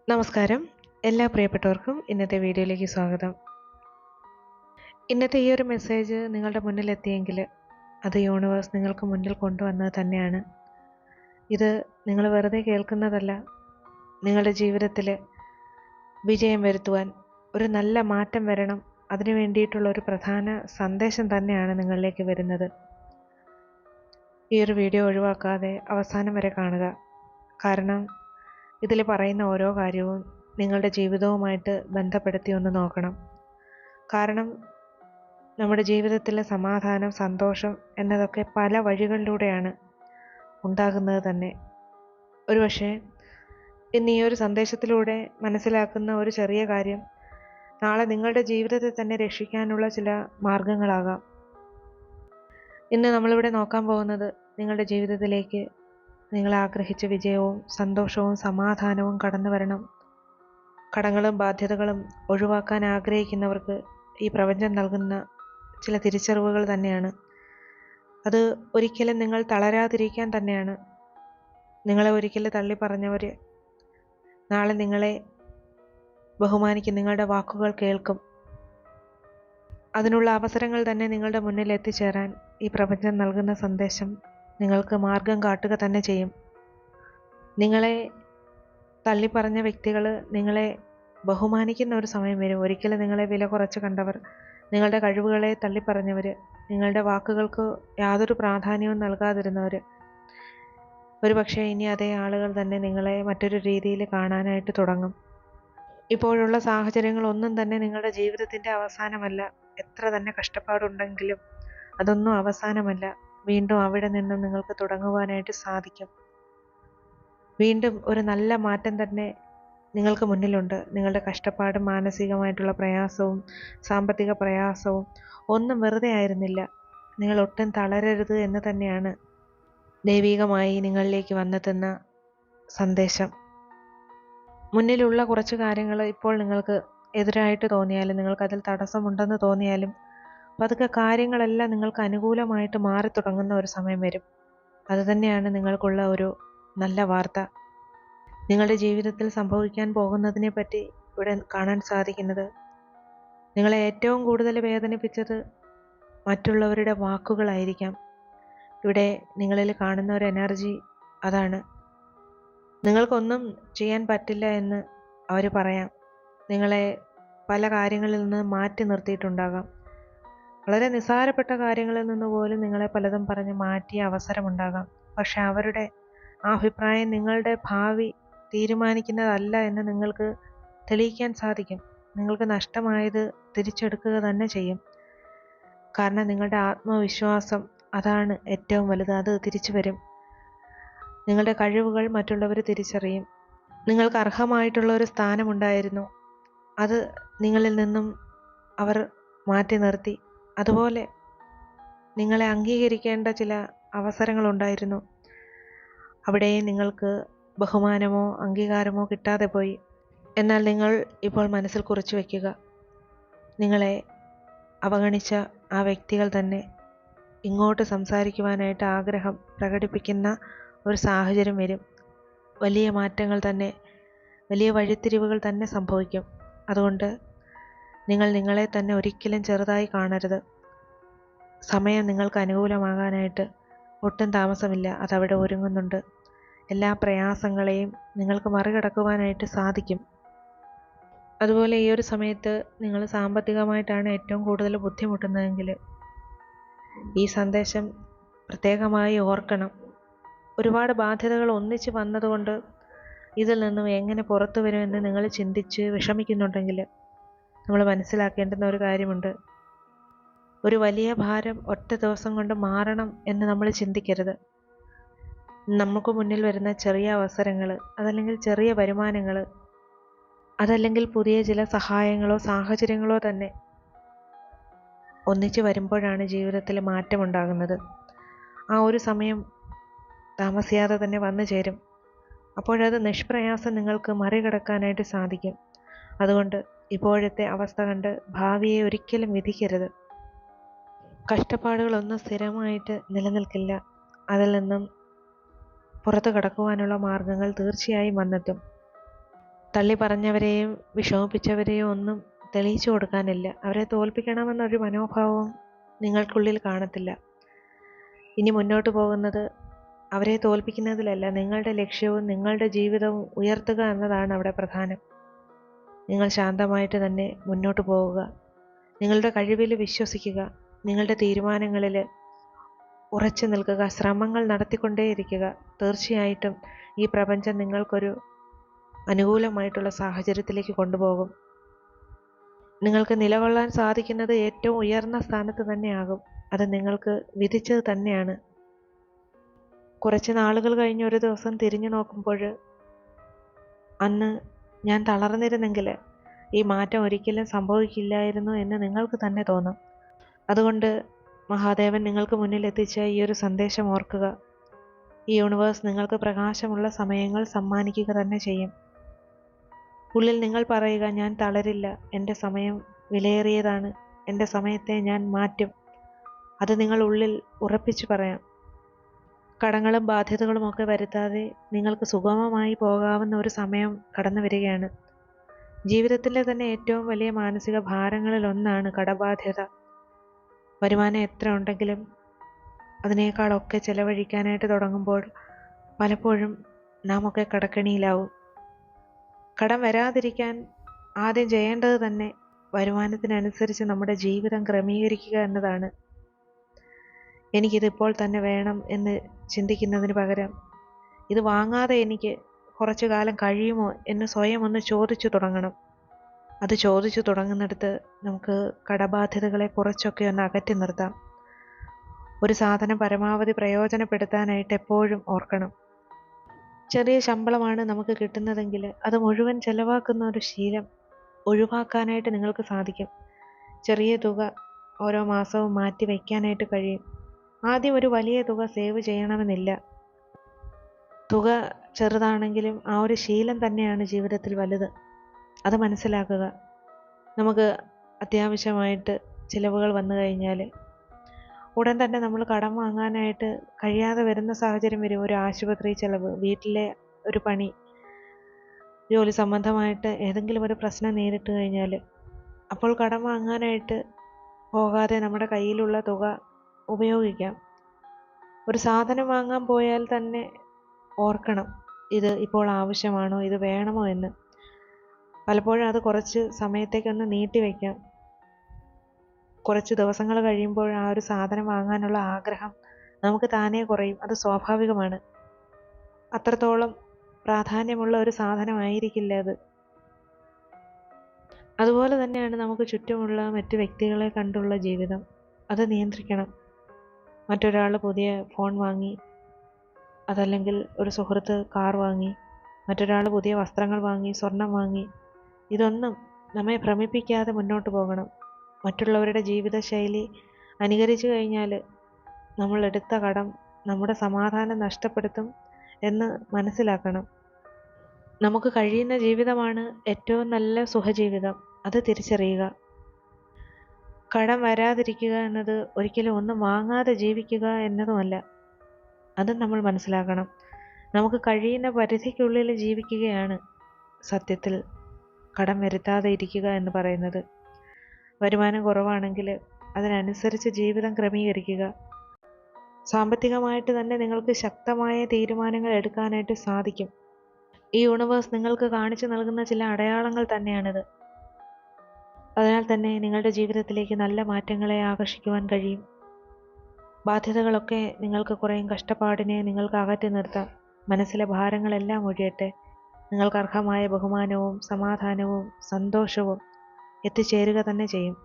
നമസ്കാരം. എല്ലാ പ്രിയപ്പെട്ടവർക്കും ഇന്നത്തെ വീഡിയോയിലേക്ക് സ്വാഗതം. ഇന്നത്തെ ഈ ഒരു മെസ്സേജ് നിങ്ങളുടെ മുന്നിലെത്തിയെങ്കിൽ അത് യൂണിവേഴ്സ് നിങ്ങൾക്ക് മുന്നിൽ കൊണ്ടുവന്നത് തന്നെയാണ്. ഇത് നിങ്ങൾ വെറുതെ കേൾക്കുന്നതല്ല. നിങ്ങളുടെ ജീവിതത്തിൽ വിജയം വരുത്തുവാൻ, ഒരു നല്ല മാറ്റം വരണം, അതിനു വേണ്ടിയിട്ടുള്ള ഒരു പ്രധാന സന്ദേശം തന്നെയാണ് നിങ്ങളിലേക്ക് വരുന്നത്. ഈ ഒരു വീഡിയോ ഒഴിവാക്കാതെ അവസാനം വരെ കാണുക. കാരണം ഇതിൽ പറയുന്ന ഓരോ കാര്യവും നിങ്ങളുടെ ജീവിതവുമായിട്ട് ബന്ധപ്പെടുത്തി ഒന്ന് നോക്കണം. കാരണം നമ്മുടെ ജീവിതത്തിലെ സമാധാനം, സന്തോഷം എന്നതൊക്കെ പല വഴികളിലൂടെയാണ് ഉണ്ടാകുന്നത് തന്നെ. ഒരുപക്ഷെ ഇന്ന് ഈ ഒരു സന്ദേശത്തിലൂടെ മനസ്സിലാക്കുന്ന ഒരു ചെറിയ കാര്യം നാളെ നിങ്ങളുടെ ജീവിതത്തെ തന്നെ രക്ഷിക്കാനുള്ള ചില മാർഗങ്ങളാകാം. ഇന്ന് നമ്മളിവിടെ നോക്കാൻ പോകുന്നത് നിങ്ങളുടെ ജീവിതത്തിലേക്ക് നിങ്ങൾ ആഗ്രഹിച്ച വിജയവും സന്തോഷവും സമാധാനവും കടന്നു വരണം. കടങ്ങളും ബാധ്യതകളും ഒഴിവാക്കാൻ ആഗ്രഹിക്കുന്നവർക്ക് ഈ പ്രപഞ്ചം നൽകുന്ന ചില തിരിച്ചറിവുകൾ തന്നെയാണ്. അത് ഒരിക്കലും നിങ്ങൾ തളരാതിരിക്കാൻ തന്നെയാണ്. നിങ്ങളെ ഒരിക്കലും തള്ളി പറഞ്ഞവർ നാളെ നിങ്ങളെ ബഹുമാനിക്കും, നിങ്ങളുടെ വാക്കുകൾ കേൾക്കും. അതിനുള്ള അവസരങ്ങൾ തന്നെ നിങ്ങളുടെ മുന്നിൽ എത്തിച്ചേരാൻ ഈ പ്രപഞ്ചം നൽകുന്ന സന്ദേശം നിങ്ങൾക്ക് മാർഗം കാട്ടുക തന്നെ ചെയ്യും. നിങ്ങളെ തള്ളിപ്പറഞ്ഞ വ്യക്തികൾ നിങ്ങളെ ബഹുമാനിക്കുന്ന ഒരു സമയം വരും. ഒരിക്കലും നിങ്ങളെ വില കുറച്ച് കണ്ടവർ, നിങ്ങളുടെ കഴിവുകളെ തള്ളിപ്പറഞ്ഞവർ, നിങ്ങളുടെ വാക്കുകൾക്ക് യാതൊരു പ്രാധാന്യവും നൽകാതിരുന്നവർ, ഒരുപക്ഷെ ഇനി അതേ ആളുകൾ തന്നെ നിങ്ങളെ മറ്റൊരു രീതിയിൽ കാണാനായിട്ട് തുടങ്ങും. ഇപ്പോഴുള്ള സാഹചര്യങ്ങളൊന്നും തന്നെ നിങ്ങളുടെ ജീവിതത്തിൻ്റെ അവസാനമല്ല. എത്ര തന്നെ കഷ്ടപ്പാടുണ്ടെങ്കിലും അതൊന്നും അവസാനമല്ല. വീണ്ടും അവിടെ നിന്നും നിങ്ങൾക്ക് തുടങ്ങുവാനായിട്ട് സാധിക്കും. വീണ്ടും ഒരു നല്ല മാറ്റം തന്നെ നിങ്ങൾക്ക് മുന്നിലുണ്ട്. നിങ്ങളുടെ കഷ്ടപ്പാടും മാനസികമായിട്ടുള്ള പ്രയാസവും സാമ്പത്തിക പ്രയാസവും ഒന്നും വെറുതെ ആയിരുന്നില്ല. നിങ്ങൾ ഒട്ടും തളരരുത് എന്ന് തന്നെയാണ് ദൈവികമായി നിങ്ങളിലേക്ക് വന്നെത്തുന്ന സന്ദേശം. മുന്നിലുള്ള കുറച്ച് കാര്യങ്ങൾ ഇപ്പോൾ നിങ്ങൾക്ക് എതിരായിട്ട് തോന്നിയാലും, നിങ്ങൾക്കതിൽ തടസ്സമുണ്ടെന്ന് തോന്നിയാലും, പതുക്കെ കാര്യങ്ങളെല്ലാം നിങ്ങൾക്ക് അനുകൂലമായിട്ട് മാറി തുടങ്ങുന്ന ഒരു സമയം വരും. അതുതന്നെയാണ് നിങ്ങൾക്കുള്ള ഒരു നല്ല വാർത്ത. നിങ്ങളുടെ ജീവിതത്തിൽ സംഭവിക്കാൻ പോകുന്നതിനെ പറ്റി ഇവിടെ കാണാൻ സാധിക്കുന്നത്, നിങ്ങളെ ഏറ്റവും കൂടുതൽ വേദനിപ്പിച്ചത് മറ്റുള്ളവരുടെ വാക്കുകളായിരിക്കാം. ഇവിടെ നിങ്ങളിൽ കാണുന്ന ഒരു എനർജി അതാണ്. നിങ്ങൾക്കൊന്നും ചെയ്യാൻ പറ്റില്ല എന്ന് അവർ പറയാം. നിങ്ങളെ പല കാര്യങ്ങളിൽ നിന്ന് മാറ്റി നിർത്തിയിട്ടുണ്ടാകാം. വളരെ നിസ്സാരപ്പെട്ട കാര്യങ്ങളിൽ നിന്ന് പോലും നിങ്ങളെ പലതും പറഞ്ഞ് മാറ്റിയ അവസരമുണ്ടാകാം. പക്ഷെ അവരുടെ ആ അഭിപ്രായം നിങ്ങളുടെ ഭാവി തീരുമാനിക്കുന്നതല്ല എന്ന് നിങ്ങൾക്ക് തെളിയിക്കാൻ സാധിക്കും. നിങ്ങൾക്ക് നഷ്ടമായത് തിരിച്ചെടുക്കുക തന്നെ ചെയ്യും. കാരണം നിങ്ങളുടെ ആത്മവിശ്വാസം അതാണ് ഏറ്റവും വലുത്. അത് തിരിച്ചു വരും. നിങ്ങളുടെ കഴിവുകൾ മറ്റുള്ളവർ തിരിച്ചറിയും. നിങ്ങൾക്ക് അർഹമായിട്ടുള്ള ഒരു സ്ഥാനമുണ്ടായിരുന്നു, അത് നിങ്ങളിൽ നിന്നും അവർ മാറ്റി നിർത്തി. അതുപോലെ നിങ്ങളെ അംഗീകരിക്കേണ്ട ചില അവസരങ്ങളുണ്ടായിരുന്നു, അവിടെയും നിങ്ങൾക്ക് ബഹുമാനമോ അംഗീകാരമോ കിട്ടാതെ പോയി. എന്നാൽ നിങ്ങൾ ഇപ്പോൾ മനസ്സിൽ കുറിച്ചു വയ്ക്കുക, നിങ്ങളെ അവഗണിച്ച ആ വ്യക്തികൾ തന്നെ ഇങ്ങോട്ട് സംസാരിക്കുവാനായിട്ട് ആഗ്രഹം പ്രകടിപ്പിക്കുന്ന ഒരു സാഹചര്യം വരും. വലിയ മാറ്റങ്ങൾ തന്നെ, വലിയ വഴിത്തിരിവുകൾ തന്നെ സംഭവിക്കും. അതുകൊണ്ട് നിങ്ങൾ നിങ്ങളെ തന്നെ ഒരിക്കലും ചെറുതായി കാണരുത്. സമയം നിങ്ങൾക്ക് അനുകൂലമാകാനായിട്ട് ഒട്ടും താമസമില്ല. അതവിടെ ഒരുങ്ങുന്നുണ്ട്. എല്ലാ പ്രയാസങ്ങളെയും നിങ്ങൾക്ക് മറികടക്കുവാനായിട്ട് സാധിക്കും. അതുപോലെ ഈ ഒരു സമയത്ത് നിങ്ങൾ സാമ്പത്തികമായിട്ടാണ് ഏറ്റവും കൂടുതൽ ബുദ്ധിമുട്ടുന്നതെങ്കിൽ ഈ സന്ദേശം പ്രത്യേകമായി ഓർക്കണം. ഒരുപാട് ബാധ്യതകൾ ഒന്നിച്ച് വന്നതുകൊണ്ട് ഇതിൽ നിന്നും എങ്ങനെ പുറത്തു വരുമെന്ന് നിങ്ങൾ ചിന്തിച്ച് വിഷമിക്കുന്നുണ്ടെങ്കിൽ നമ്മൾ മനസ്സിലാക്കേണ്ടുന്ന ഒരു കാര്യമുണ്ട്. ഒരു വലിയ ഭാരം ഒറ്റ ദിവസം കൊണ്ട് മാറണം എന്ന് നമ്മൾ ചിന്തിക്കരുത്. നമുക്ക് മുന്നിൽ വരുന്ന ചെറിയ അവസരങ്ങൾ, അതല്ലെങ്കിൽ ചെറിയ വരുമാനങ്ങൾ, അതല്ലെങ്കിൽ പുതിയ ചില സഹായങ്ങളോ സാഹചര്യങ്ങളോ തന്നെ ഒന്നിച്ച് വരുമ്പോഴാണ് ജീവിതത്തിൽ മാറ്റമുണ്ടാകുന്നത്. ആ ഒരു സമയം താമസിയാതെ തന്നെ വന്നു ചേരും. അപ്പോഴത് നിഷ്പ്രയാസം നിങ്ങൾക്ക് മറികടക്കാനായിട്ട് സാധിക്കും. അതുകൊണ്ട് ഇപ്പോഴത്തെ അവസ്ഥ കണ്ട് ഭാവിയെ ഒരിക്കലും വിധിക്കരുത്. കഷ്ടപ്പാടുകളൊന്നും സ്ഥിരമായിട്ട് നിലനിൽക്കില്ല. അതിൽ നിന്നും പുറത്തു കടക്കുവാനുള്ള മാർഗങ്ങൾ തീർച്ചയായും വന്നെത്തും. തള്ളി പറഞ്ഞവരെയും വിഷമിപ്പിച്ചവരെയും ഒന്നും തെളിയിച്ചു കൊടുക്കാനില്ല. അവരെ തോൽപ്പിക്കണമെന്നൊരു മനോഭാവവും നിങ്ങൾക്കുള്ളിൽ കാണത്തില്ല. ഇനി മുന്നോട്ട് പോകുന്നത് അവരെ തോൽപ്പിക്കുന്നതിലല്ല, നിങ്ങളുടെ ലക്ഷ്യവും നിങ്ങളുടെ ജീവിതവും ഉയർത്തുക എന്നതാണ് അവിടെ പ്രധാനം. നിങ്ങൾ ശാന്തമായിട്ട് തന്നെ മുന്നോട്ട് പോവുക, നിങ്ങളുടെ കഴിവിൽ വിശ്വസിക്കുക, നിങ്ങളുടെ തീരുമാനങ്ങളിൽ ഉറച്ചു നിൽക്കുക, ശ്രമങ്ങൾ നടത്തിക്കൊണ്ടേയിരിക്കുക. തീർച്ചയായിട്ടും ഈ പ്രപഞ്ചം നിങ്ങൾക്കൊരു അനുകൂലമായിട്ടുള്ള സാഹചര്യത്തിലേക്ക് കൊണ്ടുപോകും. നിങ്ങൾക്ക് നിലകൊള്ളാൻ സാധിക്കുന്നത് ഏറ്റവും ഉയർന്ന സ്ഥാനത്ത് തന്നെയാകും. അത് നിങ്ങൾക്ക് വിധിച്ചത് തന്നെയാണ്. കുറച്ച് നാളുകൾ കഴിഞ്ഞ് ഒരു ദിവസം തിരിഞ്ഞു നോക്കുമ്പോൾ അന്ന് ഞാൻ തളർന്നിരുന്നെങ്കിൽ ഈ മാറ്റം ഒരിക്കലും സംഭവിക്കില്ലായിരുന്നു എന്ന് നിങ്ങൾക്ക് തന്നെ തോന്നും. അതുകൊണ്ട് മഹാദേവൻ നിങ്ങൾക്ക് മുന്നിൽ എത്തിച്ച ഈ ഒരു സന്ദേശം ഓർക്കുക. ഈ യൂണിവേഴ്സ് നിങ്ങൾക്ക് പ്രകാശമുള്ള സമയങ്ങൾ സമ്മാനിക്കുക തന്നെ ചെയ്യും. ഉള്ളിൽ നിങ്ങൾ പറയുക, ഞാൻ തളരില്ല, എൻ്റെ സമയം വിലയേറിയതാണ്, എൻ്റെ സമയത്തെ ഞാൻ മാറ്റും. അത് നിങ്ങൾ ഉള്ളിൽ ഉറപ്പിച്ചു പറയാം. കടങ്ങളും ബാധ്യതകളും ഒക്കെ വരുത്താതെ നിങ്ങൾക്ക് സുഗമമായി പോകാവുന്ന ഒരു സമയം കടന്നു വരികയാണ്. ജീവിതത്തിലെ തന്നെ ഏറ്റവും വലിയ മാനസിക ഭാരങ്ങളിൽ ഒന്നാണ് കടബാധ്യത. വരുമാനം എത്ര ഉണ്ടെങ്കിലും അതിനേക്കാളൊക്കെ ചെലവഴിക്കാനായിട്ട് തുടങ്ങുമ്പോൾ പലപ്പോഴും നാം ഒക്കെ കടക്കെണിയിലാവും. കടം വരാതിരിക്കാൻ ആദ്യം ചെയ്യേണ്ടത് തന്നെ വരുമാനത്തിനനുസരിച്ച് നമ്മുടെ ജീവിതം ക്രമീകരിക്കുക എന്നതാണ്. എനിക്കിതിപ്പോൾ തന്നെ വേണം എന്ന് ചിന്തിക്കുന്നതിന് പകരം ഇത് വാങ്ങാതെ എനിക്ക് കുറച്ചു കാലം കഴിയുമോ എന്ന് സ്വയം ഒന്ന് ചോദിച്ചു തുടങ്ങണം. അത് ചോദിച്ചു തുടങ്ങുന്നിടത്ത് നമുക്ക് കടബാധ്യതകളെ കുറച്ചൊക്കെ ഒന്ന് അകറ്റി നിർത്താം. ഒരു സാധനം പരമാവധി പ്രയോജനപ്പെടുത്താനായിട്ട് എപ്പോഴും ഓർക്കണം. ചെറിയ ശമ്പളമാണ് നമുക്ക് കിട്ടുന്നതെങ്കിൽ അത് മുഴുവൻ ചെലവാക്കുന്ന ഒരു ശീലം ഒഴിവാക്കാനായിട്ട് നിങ്ങൾക്ക് സാധിക്കും. ചെറിയ തുക ഓരോ മാസവും മാറ്റി വയ്ക്കാനായിട്ട് കഴിയും. ആദ്യം ഒരു വലിയ തുക സേവ് ചെയ്യണമെന്നില്ല. തുക ചെറുതാണെങ്കിലും ആ ഒരു ശീലം തന്നെയാണ് ജീവിതത്തിൽ വലുത്. അത് മനസ്സിലാക്കുക. നമുക്ക് അത്യാവശ്യമായിട്ട് ചിലവുകൾ വന്നു കഴിഞ്ഞാൽ ഉടൻ തന്നെ നമ്മൾ കടം വാങ്ങാനായിട്ട് കഴിയാതെ വരുന്ന സാഹചര്യം വരും. ഒരു ആശുപത്രി ചിലവ്, വീട്ടിലെ ഒരു പണി, ജോലി സംബന്ധമായിട്ട് ഏതെങ്കിലും ഒരു പ്രശ്നം നേരിട്ട് കഴിഞ്ഞാൽ അപ്പോൾ കടം വാങ്ങാനായിട്ട് പോകാതെ നമ്മുടെ കയ്യിലുള്ള തുക ഉപയോഗിക്കാം. ഒരു സാധനം വാങ്ങാൻ പോയാൽ തന്നെ ഓർക്കണം, ഇത് ഇപ്പോൾ ആവശ്യമാണോ, ഇത് വേണമോ എന്ന്. പലപ്പോഴും അത് കുറച്ച് സമയത്തേക്കൊന്ന് നീട്ടി വയ്ക്കാം. കുറച്ച് ദിവസങ്ങൾ കഴിയുമ്പോൾ ആ ഒരു സാധനം വാങ്ങാനുള്ള ആഗ്രഹം നമുക്ക് താനേ കുറയും. അത് സ്വാഭാവികമാണ്. അത്രത്തോളം പ്രാധാന്യമുള്ള ഒരു സാധനമായിരിക്കില്ല അത്. അതുപോലെ തന്നെയാണ് നമുക്ക് ചുറ്റുമുള്ള മറ്റു വ്യക്തികളെ കണ്ടുള്ള ജീവിതം. അത് നിയന്ത്രിക്കണം. മറ്റൊരാൾ പുതിയ ഫോൺ വാങ്ങി, അതല്ലെങ്കിൽ ഒരു സുഹൃത്ത് കാർ വാങ്ങി, മറ്റൊരാൾ പുതിയ വസ്ത്രങ്ങൾ വാങ്ങി, സ്വർണം വാങ്ങി, ഇതൊന്നും നമ്മെ ഭ്രമിപ്പിക്കാതെ മുന്നോട്ട് പോകണം. മറ്റുള്ളവരുടെ ജീവിതശൈലി അനുകരിച്ചു കഴിഞ്ഞാൽ നമ്മൾ എടുത്ത കടം നമ്മുടെ സമാധാനം നഷ്ടപ്പെടുത്തും എന്ന് മനസ്സിലാക്കണം. നമുക്ക് കഴിയുന്ന ജീവിതമാണ് ഏറ്റവും നല്ല സുഖജീവിതം. അത് തിരിച്ചറിയുക. കടം വരാതിരിക്കുക എന്നത് ഒരിക്കലും ഒന്നും വാങ്ങാതെ ജീവിക്കുക എന്നതുമല്ല. അതും നമ്മൾ മനസ്സിലാക്കണം. നമുക്ക് കഴിയുന്ന പരിധിക്കുള്ളിൽ ജീവിക്കുകയാണ് സത്യത്തിൽ കടം വരുത്താതെ ഇരിക്കുക എന്ന് പറയുന്നത്. വരുമാനം കുറവാണെങ്കിൽ അതിനനുസരിച്ച് ജീവിതം ക്രമീകരിക്കുക. സാമ്പത്തികമായിട്ട് തന്നെ നിങ്ങൾക്ക് ശക്തമായ തീരുമാനങ്ങൾ എടുക്കാനായിട്ട് സാധിക്കും. ഈ യൂണിവേഴ്സ് നിങ്ങൾക്ക് കാണിച്ചു നൽകുന്ന ചില അടയാളങ്ങൾ തന്നെയാണിത്. അതിനാൽ തന്നെ നിങ്ങളുടെ ജീവിതത്തിലേക്ക് നല്ല മാറ്റങ്ങളെ ആകർഷിക്കുവാൻ കഴിയും. ബാധ്യതകളൊക്കെ നിങ്ങൾക്ക് കുറേയും കഷ്ടപ്പാടിനെ നിങ്ങൾക്ക് അകറ്റി നിർത്താം. മനസ്സിലെ ഭാരങ്ങളെല്ലാം ഒഴിയട്ടെ. നിങ്ങൾക്ക് അർഹമായ ബഹുമാനവും സമാധാനവും സന്തോഷവും എത്തിച്ചേരുക തന്നെ ചെയ്യും.